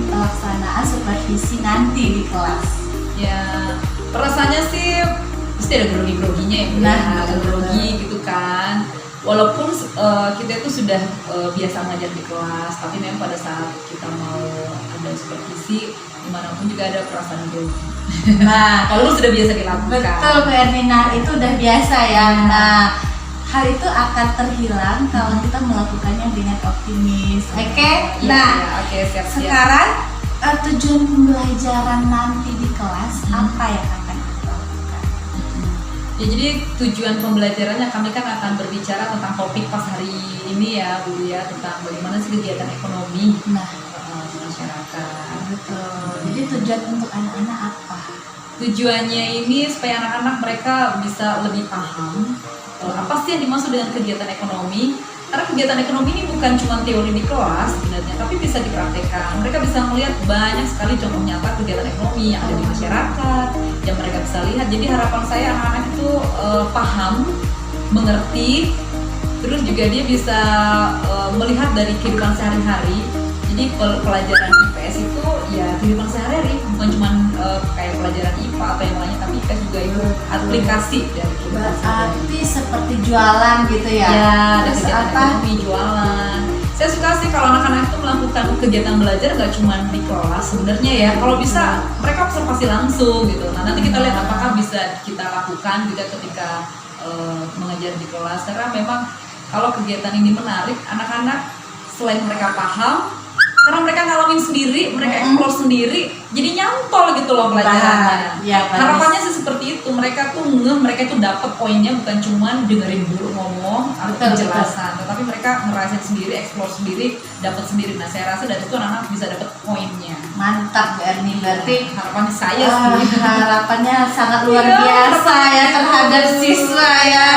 pelaksanaan supervisi nanti di kelas? Ya, rasanya sih pasti ada grogi-groginya ya, Bu. Nah, Ada grogi gitu kan. Walaupun kita itu sudah biasa ngajar di kelas, tapi memang pada saat kita mau ada supervisi, dimanapun juga ada perasaan grogi. Nah, Kalau sudah biasa dilakukan. betul Bu Ermina, itu udah biasa ya. Nah, hal itu akan terhilang kalau kita melakukannya dengan optimis. Oke? Iya, Nah, iya, oke, siap-siap. sekarang tujuan pembelajaran nanti di kelas apa yang akan kita lakukan? Ya, jadi tujuan pembelajarannya kami kan akan berbicara tentang topik pas hari ini ya Bu ya, tentang bagaimana sih kegiatan ekonomi Nah, di masyarakat. betul. Jadi tujuan untuk anak-anak apa? Tujuannya ini supaya anak-anak mereka bisa lebih paham apa sih yang dimaksud dengan kegiatan ekonomi. Karena kegiatan ekonomi ini bukan cuma teori di kelas sebenarnya, tapi bisa dipraktekkan. Mereka bisa melihat banyak sekali contoh nyata kegiatan ekonomi yang ada di masyarakat, yang mereka bisa lihat. Jadi harapan saya anak-anak itu paham, mengerti, terus juga dia bisa melihat dari kehidupan sehari-hari. Jadi pelajaran IPS itu ya kehidupan sehari-hari, bukan cuma kayak pelajaran IPA atau yang lainnya, tapi IPS juga itu aplikasi dari kehidupan sehari-hari. Berarti seperti jualan gitu ya? Ya, ada Terus kegiatan apa? ekonomi, jualan. Saya suka sih kalau anak-anak itu melakukan kegiatan belajar nggak cuma di kelas sebenarnya ya. Kalau bisa mereka observasi langsung gitu. Nah, nanti kita lihat apakah bisa kita lakukan juga ketika mengajar di kelas. Karena memang kalau kegiatan ini menarik, anak-anak selain mereka paham, karena mereka ngalamin sendiri, mereka explore sendiri, jadi nyantol gitu loh pelajarannya. Ya, Harapannya sih seperti itu, mereka tuh mereka tuh dapat poinnya bukan cuma dengerin guru ngomong atau penjelasan, tetapi mereka ngerasain sendiri, explore sendiri, dapat sendiri. Nah, saya rasa dari itu anak-anak bisa dapat poinnya. Mantap Bu Erni, berarti Harapan saya sih. harapannya sangat luar Iya, biasa ya terhadap siswa ya.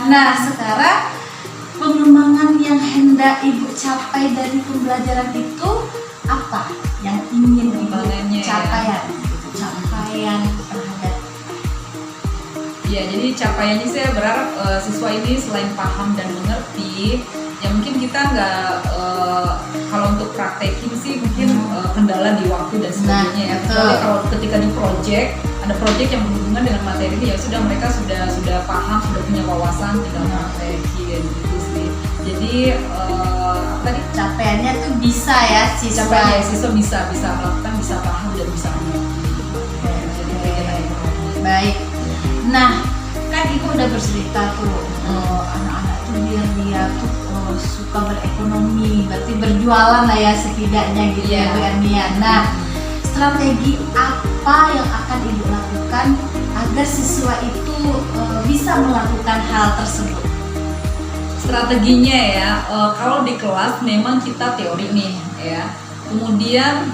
Nah, sekarang pengembangan yang hendak Ibu capai dari pembelajaran itu apa? Yang ingin Ibu Pengembangannya capai ya. Capaian terhadap. Ya, jadi capaiannya saya berharap siswa ini selain paham dan mengerti, ya mungkin kita nggak kalau untuk praktekin sih mungkin kendala di waktu dan sebagainya ya. Kecuali kalau ketika di ada project yang berhubungan dengan materi ini, ya sudah mereka sudah paham, sudah punya wawasan, tinggal praktekin gitu sih. Jadi tadi Capaiannya tuh bisa ya siswa. capaiannya siswa bisa melakukan, bisa paham dan bisa mengerti. Jadi kegiatan ekonomi. Baik. Nah, kan Ibu udah bercerita tuh anak-anak tuh biar dia tuh suka berekonomi, berarti berjualan lah ya setidaknya gitu ya Iya. Bu Ernia. Nah, strategi apa yang akan Ibu lakukan agar siswa itu bisa melakukan hal tersebut? Strateginya ya, kalau di kelas memang kita teori nih ya, kemudian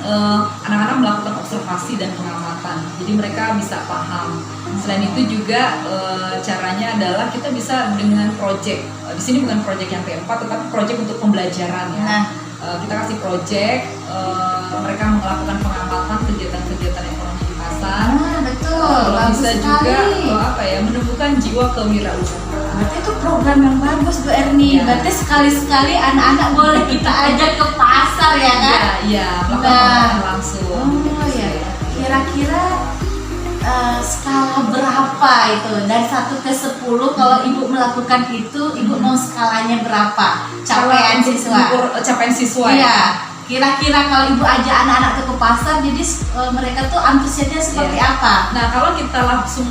anak-anak melakukan observasi dan pengamatan, jadi mereka bisa paham. Selain itu juga caranya adalah kita bisa dengan project. Di sini bukan project yang P4, tetapi project untuk pembelajaran ya. Nah. Kita kasih project, mereka melakukan pengamatan kegiatan-kegiatan ekonomi di pasar. Betul, bagus Bisa sekali. juga menumbuhkan jiwa kewirausahaan. Berarti itu program yang bagus Bu Erni. Iya. Berarti sekali-sekali anak-anak boleh kita ajak ke pasar ya kan? Iya, melakukan Nah. pengamatan langsung. Oh ya, kira-kira skala berapa itu? Dari 1 ke 10 kalau Ibu melakukan itu, Ibu mau skalanya berapa? Capaian Kalau siswa? ukur capaian siswa Iya. ya. Kira-kira kalau Ibu ajak anak-anak tuh ke pasar, jadi mereka tuh antusiasnya seperti Iya. apa? Nah, kalau kita langsung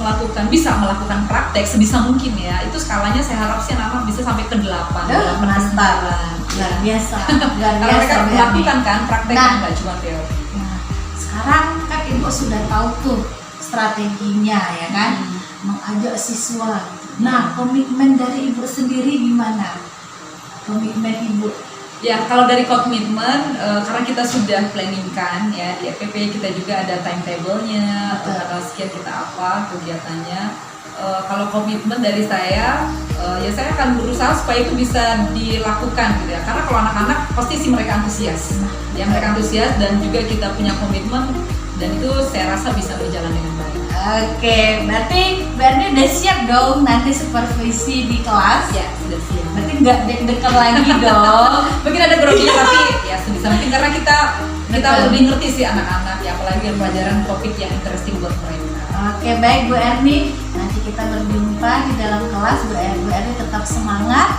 bisa melakukan praktek sebisa mungkin ya, itu skalanya saya harap sih anak-anak bisa sampai ke 8. Mantap. Luar biasa. Luar Karena mereka biasa Bu Erni. melakukan kan praktek, Nah. nggak cuma teori. Nah, sekarang kan Ibu sudah tahu tuh strateginya ya kan, mengajak siswa. Nah, komitmen dari Ibu sendiri gimana? Komitmen Ibu? Ya, kalau dari komitmen, karena kita sudah planning kan ya, di FPP kita juga ada timetable-nya, tanggal sekian kita apa kegiatannya. Kalau komitmen dari saya, ya saya akan berusaha supaya itu bisa dilakukan gitu ya. Karena kalau anak-anak pasti sih mereka antusias, ya mereka antusias, dan juga kita punya komitmen, dan itu saya rasa bisa berjalan dengan baik. Oke, berarti udah siap dong nanti supervisi di kelas? Ya, sudah siap. Berarti nggak deg-degan lagi dong? Mungkin ada groginya tapi ya sebisa mungkin karena kita kita Betul. lebih ngerti sih anak-anak ya, apalagi yang pelajaran topik yang interesting buat mereka. Oke, baik Bu Erni. Nanti kita berjumpa di dalam kelas. Bu Erni tetap semangat,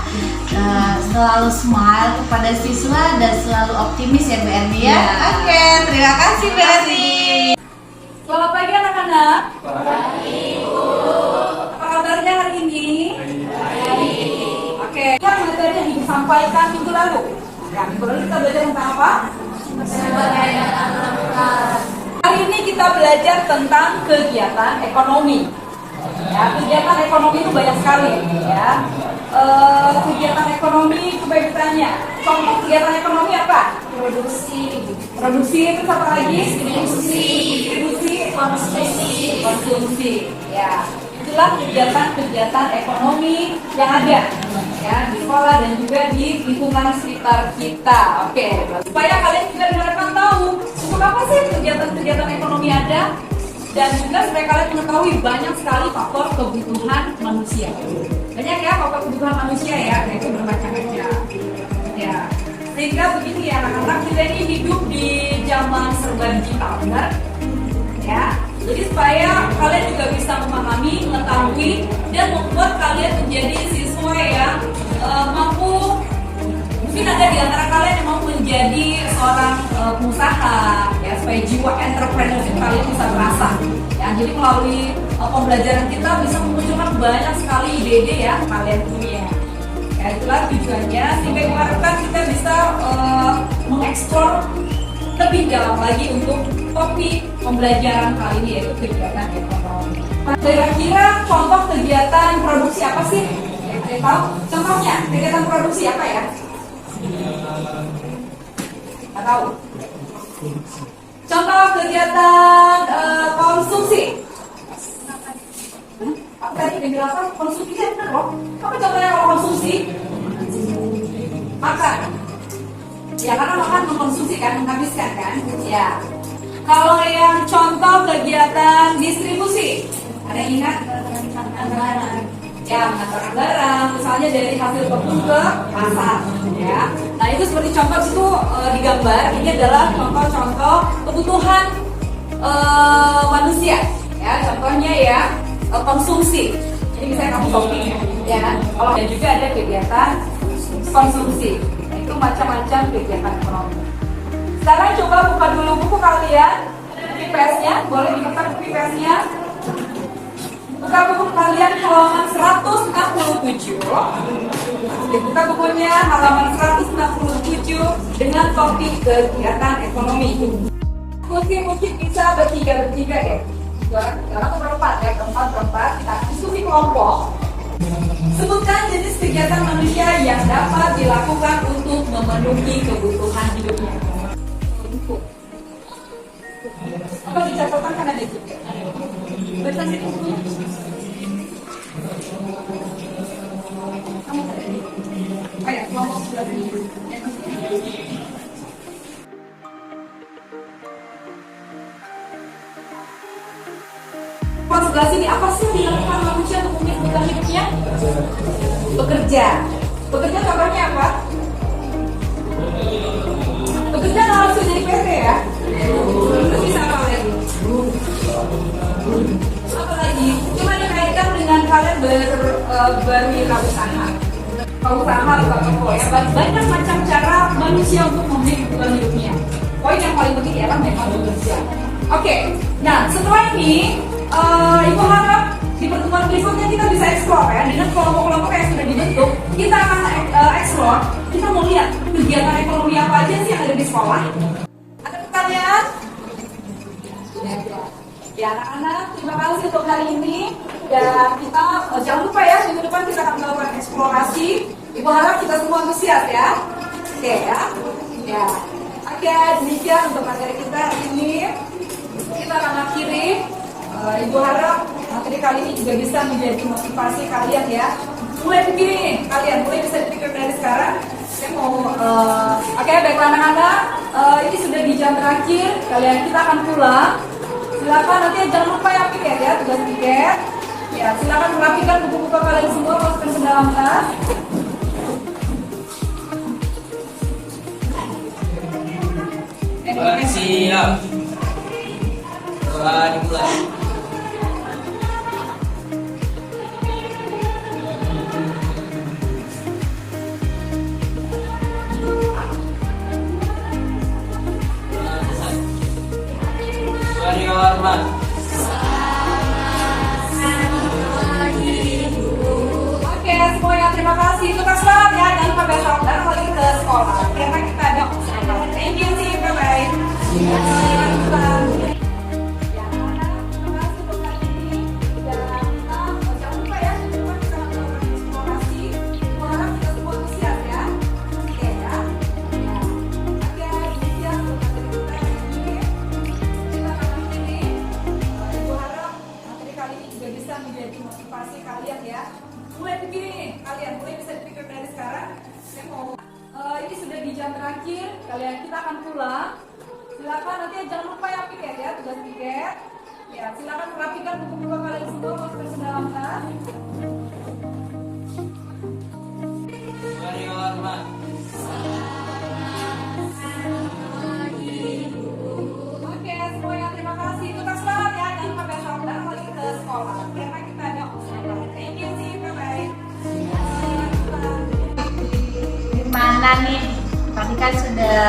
selalu smile kepada siswa dan selalu optimis ya Bu Erni ya. Ya. Oke, terima kasih Bu Erni. Selamat pagi anak-anak. Pagi Bu. Apa kabarnya hari ini? Baik. Oke, yang materi yang disampaikan minggu lalu. Ya, minggu lalu kita belajar tentang apa? Hari ini kita belajar tentang kegiatan ekonomi. Ya, kegiatan ekonomi itu banyak sekali. Ya, kegiatan ekonomi coba ditanya. Contoh kegiatan ekonomi apa? Produksi itu apa lagi? Distribusi, konsumsi. Ya, itulah kegiatan ekonomi yang ada ya di sekolah dan juga di lingkungan sekitar kita. Oke, supaya kalian juga benar-benar tahu untuk apa sih kegiatan ekonomi ada, dan juga supaya kalian mengetahui banyak sekali faktor kebutuhan manusia. Banyak ya faktor kebutuhan manusia ya, itu bermacam-macam. Ya, sehingga begini ya anak-anak, kita ini hidup di zaman serba digital, benar? Ya, jadi supaya kalian juga bisa memahami, mengetahui, dan membuat kalian menjadi siswa yang mampu. Mungkin ada di antara kalian yang mau menjadi seorang pengusaha, ya, supaya jiwa entrepreneurship kalian bisa terasa. Ya, jadi melalui pembelajaran kita bisa memunculkan banyak sekali ide-ide yang kalian punya. Ya, itulah tujuannya, sehingga diharapkan kita bisa mengeksplor lebih dalam lagi untuk topik pembelajaran kali ini, yaitu kegiatan ekonomi. Kira-kira contoh kegiatan produksi apa sih? Ya, kalian tahu? Contohnya kegiatan produksi apa ya? Nggak tahu. Contoh kegiatan konsumsi. Apa tadi yang bilang konsumsi kan benar loh. Apa contohnya kalau konsumsi? Makan. Ya, karena makan mengkonsumsi kan, menghabiskan kan. Ya. Kalau yang contoh kegiatan distribusi, ada yang ingat? Ya, mengantarkan barang, misalnya dari hasil kebun ke pasar. Ya. Nah, itu seperti contoh itu digambar. Ini adalah contoh-contoh kebutuhan manusia. Ya, contohnya ya konsumsi. Jadi misalnya kamu shopping ya. Kalau dan juga ada kegiatan konsumsi. Nah, itu macam-macam kegiatan ekonomi. Sekarang coba buka dulu buku kalian, PPS-nya, boleh dibuka buku PPS-nya. Buka buku kalian halaman 167. Dibuka bukunya halaman 167 dengan topik kegiatan ekonomi. Mungkin bisa bertiga deh. Orang atau berempat ya, berempat kita akan diskusi kelompok. Sebutkan jenis kegiatan manusia yang dapat dilakukan untuk memenuhi kebutuhan hidupnya. Apa dicatatkan kan ada juga. Baca di buku. Kamu ada di. Ayo, kelompok sebelah dulu. Sebelah sini apa sih yang dilakukan manusia untuk memenuhi kebutuhan hidupnya? Bekerja. Bekerja contohnya apa? Bekerja nggak harus jadi PT ya. Terus bisa apa lagi? Apa lagi? Cuma dikaitkan dengan kalian berwirausaha. Usaha atau toko ya. Banyak macam cara manusia untuk memenuhi kebutuhan hidupnya. Poin yang paling penting adalah memang bekerja. Oke. Nah setelah ini Ibu harap di pertemuan berikutnya kita bisa eksplor ya, dengan kelompok-kelompok yang sudah dibentuk. Kita akan eksplor, kita mau lihat kegiatan ekonomi apa aja sih yang ada di sekolah. Ada pertanyaan? Ya anak-anak, terima kasih untuk hari ini. Dan kita jangan lupa ya, minggu depan kita akan melakukan eksplorasi. Ibu harap kita semua antusias ya. Oke ya. Ya. Oke, demikian untuk materi kita ini. Kita akan akhiri. Ibu harap materi kali ini juga bisa menjadi motivasi kalian ya. Mulai begini, kalian mulai bisa dipikir dari sekarang. Saya mau, oke, baiklah anak-anak, ini sudah di jam terakhir. Kita akan pulang. Silakan nanti jangan lupa ya piket ya, tugas piket. Ya, silakan merapikan buku-buku kalian semua, masukkan ke dalam tas. Siap. Coba dimulai. Mari hormat. Oke, semuanya terima kasih. Tukar semangat ya. Jangan lupa besok dan lagi ke sekolah. Karena kita ada usaha. Thank you, see you, bye-bye. Menjadi motivasi kalian ya. Mulai begini nih, kalian mulai bisa dipikir dari sekarang. Saya mau ini sudah di jam terakhir, kalian kita akan pulang. Silakan nanti jangan lupa ya piket ya, tugas piket. Ya, silakan rapikan buku-buku kalian semua, masukkan ke dalam tas. Mari hormat. Oke, semuanya terima kasih. Tukar semangat ya, jangan lupa besok dan lagi ke sekolah. Karena kita ada usaha. Thank you, see you, bye-bye. Gimana nih? Tadi kan sudah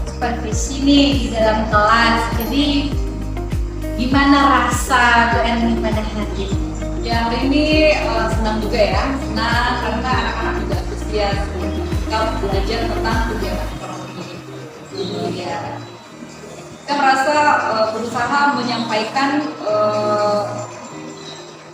supervisi nih di dalam kelas. Jadi gimana rasa Bu Erni pada hari ini? Ya, hari ini senang juga ya. Senang karena anak-anak juga antusias ketika belajar tentang kegiatan ekonomi. Ya. Kita merasa berusaha menyampaikan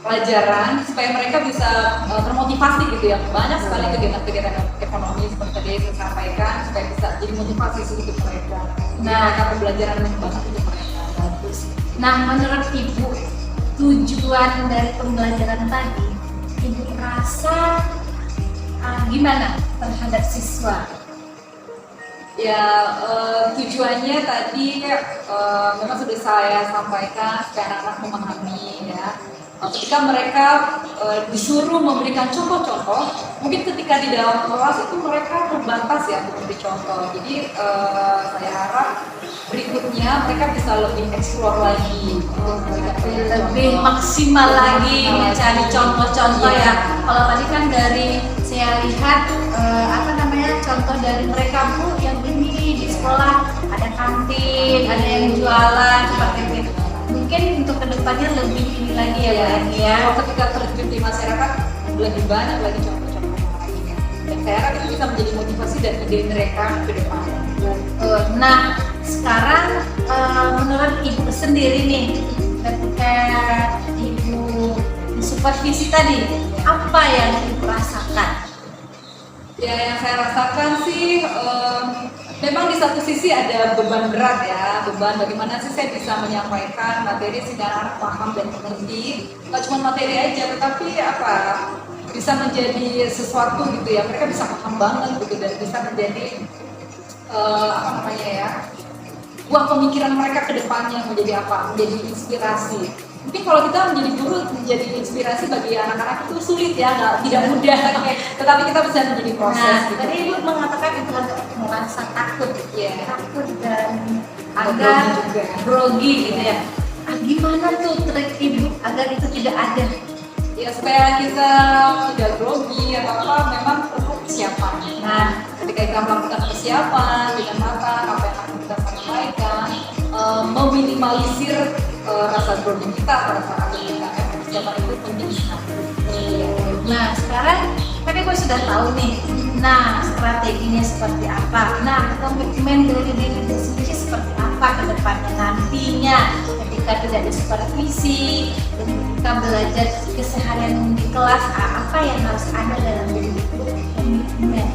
pelajaran supaya mereka bisa termotivasi gitu ya. Banyak sekali kegiatan-kegiatan ekonomi seperti tadi saya sampaikan supaya bisa jadi motivasi untuk mereka. Nah, pembelajaran yang banyak untuk mereka. Bagus. Nah, menurut Ibu, tujuan dari pembelajaran tadi, Ibu rasa gimana terhadap siswa? Ya, tujuannya tadi memang sudah saya sampaikan supaya anak-anak memahami ya. Ketika mereka disuruh memberikan contoh-contoh, mungkin ketika di dalam kelas itu mereka terbatas ya untuk memberi contoh. Jadi saya harap berikutnya mereka bisa lebih eksplor lagi, Lebih maksimal lagi mencari contoh-contoh ya. Kalau tadi kan dari saya lihat contoh dari mereka Bu yang ini di sekolah ada kantin, ada yang jualan seperti itu. Mungkin untuk kedepannya lebih ini lagi ya Bu Erni ya. Kalau ketika terjun di masyarakat lebih banyak lagi contoh-contoh lainnya. Dan saya harap itu bisa menjadi motivasi dan ide mereka ke depan. Nah, sekarang menurut Ibu sendiri nih, ketika Ibu supervisi tadi, apa yang Ibu rasakan? Ya, yang saya rasakan sih memang di satu sisi ada beban berat ya, beban bagaimana sih saya bisa menyampaikan materi sehingga anak paham dan mengerti. Nggak cuma materi aja, tetapi bisa menjadi sesuatu gitu ya, mereka bisa paham banget gitu dan bisa menjadi buah pemikiran mereka ke depannya menjadi apa? Menjadi inspirasi. Mungkin kalau kita menjadi guru menjadi inspirasi bagi anak-anak itu sulit ya, tidak mudah. Tetapi kita bisa menjadi proses. Nah, gitu. tadi Ibu mengatakan itu agak merasa takut, Ya. takut dan agak grogi gitu ya. Gimana tuh trik Ibu agar itu tidak ada? Ya, supaya kita tidak grogi atau apa, memang perlu persiapan. Nah, ketika kita melakukan persiapan dengan matang, apa yang akan kita sampaikan, meminimalisir rasa grogi kita pada saat kita persiapan itu penting sekali. Nah, sekarang kan Ibu sudah tahu nih. Nah, strateginya seperti apa? Nah, komitmen dari diri sendiri seperti apa ke depannya nantinya ketika tidak ada supervisi dan ketika belajar keseharian di kelas, apa yang harus ada dalam diri Ibu? Komitmen.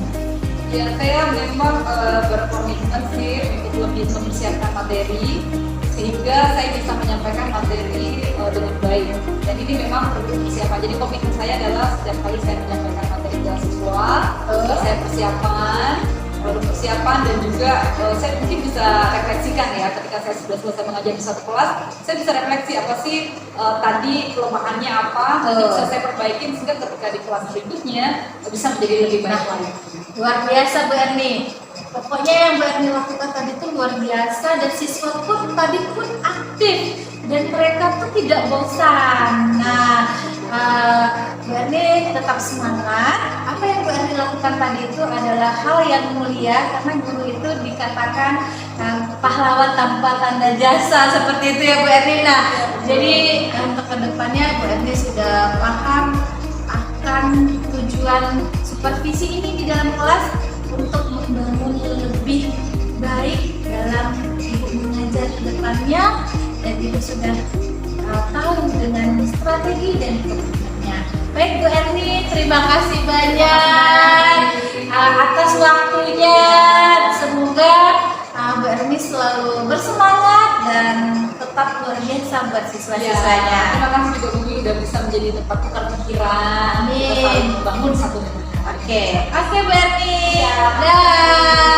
Ya, saya memang berkomitmen sih untuk lebih mempersiapkan materi sehingga saya bisa menyampaikan materi dengan baik. Dan ini memang perlu persiapan. Jadi komitmen saya adalah setiap kali saya menyampaikan materi ke siswa, saya persiapan dan juga saya mungkin bisa refleksikan ya ketika saya sudah selesai mengajar di satu kelas, saya bisa refleksi apa sih tadi kelemahannya apa, nanti bisa saya perbaiki sehingga ketika di kelas berikutnya bisa menjadi lebih baik lagi. Luar biasa Bu Erni. Pokoknya yang Bu Erni lakukan tadi itu luar biasa, dan siswa pun tadi pun aktif dan mereka tuh tidak bosan. Nah, Bu Erni tetap semangat. Apa yang Bu Erni lakukan tadi itu adalah hal yang mulia, karena guru itu dikatakan pahlawan tanpa tanda jasa, seperti itu ya Bu Erni. Nah, jadi untuk kedepannya Bu Erni sudah paham akan tujuan supervisi ini di dalam kelas untuk membangun lebih baik dalam Ibu mengajar ke depannya, dan Ibu sudah tahu dengan strategi dan komitmennya. Baik Bu Erni, terima kasih banyak atas waktunya. Semoga Bu Erni selalu bersemangat dan tetap luar biasa buat siswa-siswanya. Terima kasih juga Bu Guru udah bisa menjadi tempat tukar pikiran. Kita saling membangun satu dengan yang lain. Oke, Bu Erni. Dah.